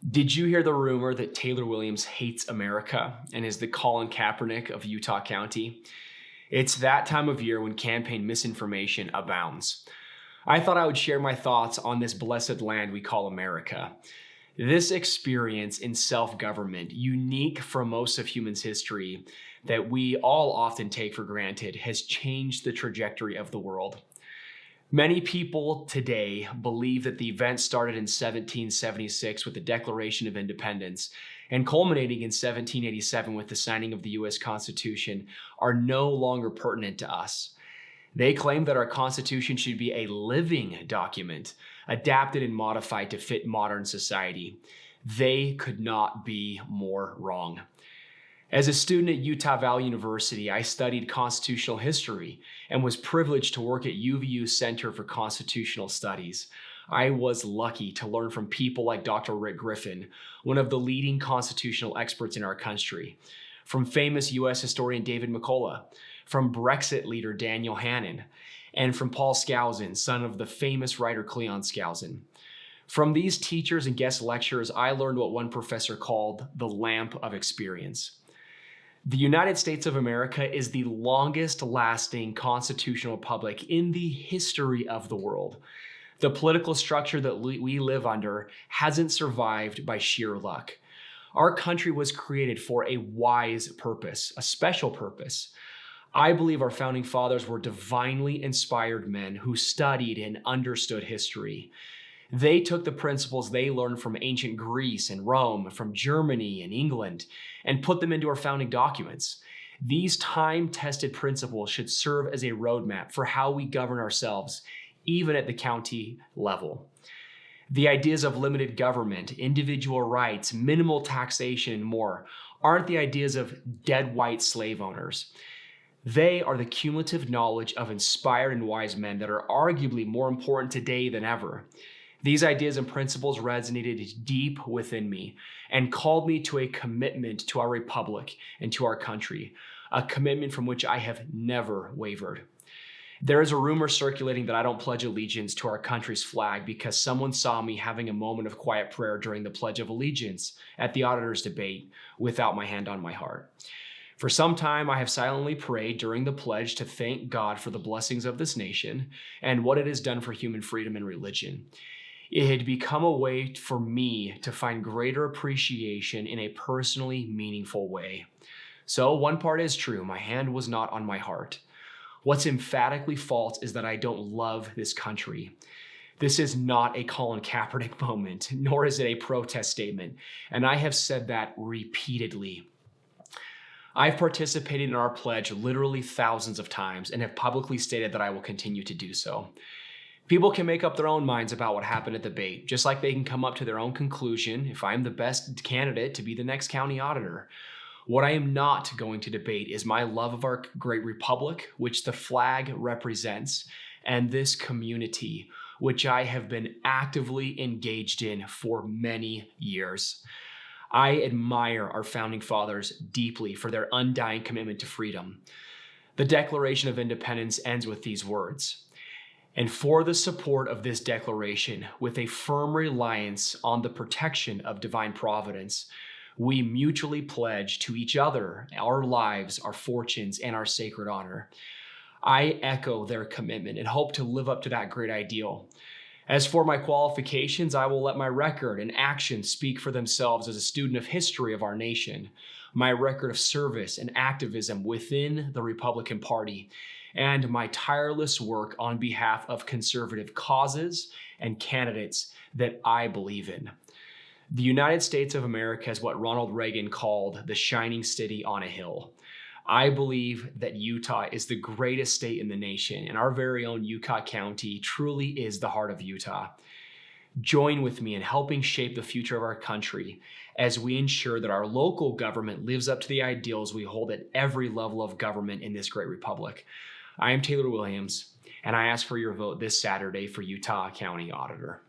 Did you hear the rumor that Taylor Williams hates America and is the Colin Kaepernick of Utah County? It's that time of year when campaign misinformation abounds. I thought I would share my thoughts on this blessed land we call America. This experience in self-government, unique from most of humans' history, that we all often take for granted, has changed the trajectory of the world. Many people today believe that the event started in 1776 with the Declaration of Independence and culminating in 1787 with the signing of the U.S. Constitution are no longer pertinent to us. They claim that our Constitution should be a living document, adapted and modified to fit modern society. They could not be more wrong. As a student at Utah Valley University, I studied constitutional history and was privileged to work at UVU's Center for Constitutional Studies. I was lucky to learn from people like Dr. Rick Griffin, one of the leading constitutional experts in our country, from famous U.S. historian David McCullough, from Brexit leader Daniel Hannan, and from Paul Skousen, son of the famous writer Cleon Skousen. From these teachers and guest lecturers, I learned what one professor called the lamp of experience. The United States of America is the longest lasting constitutional republic in the history of the world. The political structure that we live under hasn't survived by sheer luck. Our country was created for a wise purpose, a special purpose. I believe our founding fathers were divinely inspired men who studied and understood history. They took the principles they learned from ancient Greece and Rome, from Germany and England, and put them into our founding documents. These time-tested principles should serve as a roadmap for how we govern ourselves, even at the county level. The ideas of limited government, individual rights, minimal taxation, and more aren't the ideas of dead white slave owners. They are the cumulative knowledge of inspired and wise men that are arguably more important today than ever. These ideas and principles resonated deep within me and called me to a commitment to our republic and to our country, a commitment from which I have never wavered. There is a rumor circulating that I don't pledge allegiance to our country's flag because someone saw me having a moment of quiet prayer during the Pledge of Allegiance at the Auditor's debate without my hand on my heart. For some time, I have silently prayed during the pledge to thank God for the blessings of this nation and what it has done for human freedom and religion. It had become a way for me to find greater appreciation in a personally meaningful way. So one part is true, my hand was not on my heart. What's emphatically false is that I don't love this country. This is not a Colin Kaepernick moment, nor is it a protest statement, and I have said that repeatedly. I've participated in our pledge literally thousands of times and have publicly stated that I will continue to do so. People can make up their own minds about what happened at the debate, just like they can come up to their own conclusion if I'm the best candidate to be the next county auditor. What I am not going to debate is my love of our great republic, which the flag represents, and this community, which I have been actively engaged in for many years. I admire our founding fathers deeply for their undying commitment to freedom. The Declaration of Independence ends with these words: "And for the support of this declaration, with a firm reliance on the protection of divine providence, we mutually pledge to each other our lives, our fortunes, and our sacred honor." I echo their commitment and hope to live up to that great ideal. As for my qualifications, I will let my record and actions speak for themselves as a student of history of our nation, my record of service and activism within the Republican Party, and my tireless work on behalf of conservative causes and candidates that I believe in. The United States of America is what Ronald Reagan called the shining city on a hill. I believe that Utah is the greatest state in the nation, and our very own Utah County truly is the heart of Utah. Join with me in helping shape the future of our country as we ensure that our local government lives up to the ideals we hold at every level of government in this great republic. I am Taylor Williams, and I ask for your vote this Saturday for Utah County Auditor.